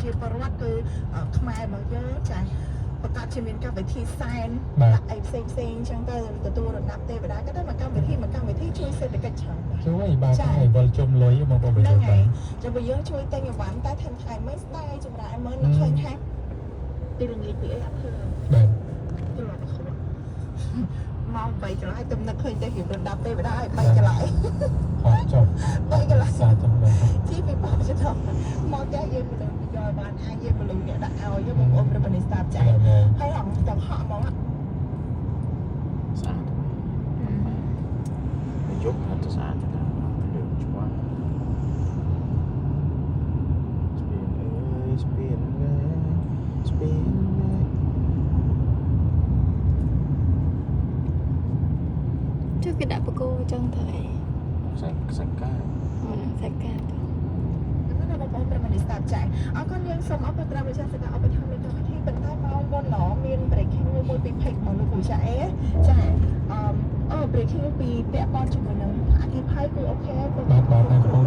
ជាបរិវត្តគឺខ្មែរមកយើងចាប្រកាសជាមានកម្មវិធីសែនដាក់អីផ្សេងអញ្ចឹងទៅទទួលរដាប់ទេវតាក៏ទៅមកកម្មវិធីជួយសេដ្ឋកិច្ចច្រើនជួយបាទឲ្យវល់ជុំលុយមកបងប្អូនហ្នឹងហើយចាំបើយើងជួយទិញអីវ៉ាន់តែថែមថៃមិនស្ដាយចម្រើនមើលនឹកឃើញថាទីរងាពីអីអត់ឃើញបាទទៅមកខុសមក3កន្លែងទំនឹកឃើញតែរៀបរដាប់ទេវតាឲ្យ3កន្លែងហត់ចុះ3កន្លែងសាចំបាទជីពីបោះចុះមកចាយើងមិនដឹងយកបានអាចយើងមិនលុយអ្នកដាក់ឲ្យយើងបងប្អូនប្រិបនិស្តាចាហើយហងទាំងហក់មកស្អាតយកអត់ស្អាតទេលើច្បាស់ស្ពីនជួយគេដាក់បកគោអញ្ចឹងទៅសាច់កាសាច់កាត់ណាបងប្អូនប្រិមនិស្តាចាអរគុណយើងសូមអរគុណក្រុមវិទ្យាសាស្ត្រអបធម្មនៃកម្មវិធីបន្តមកមុនឡមាន breaking news មួយពី page របស់លោកគ្រូចាអេចាbreaking news ពីពាក់ព័ន្ធជាមួយនឹងអធិប្បាយគឺអូខេបាទ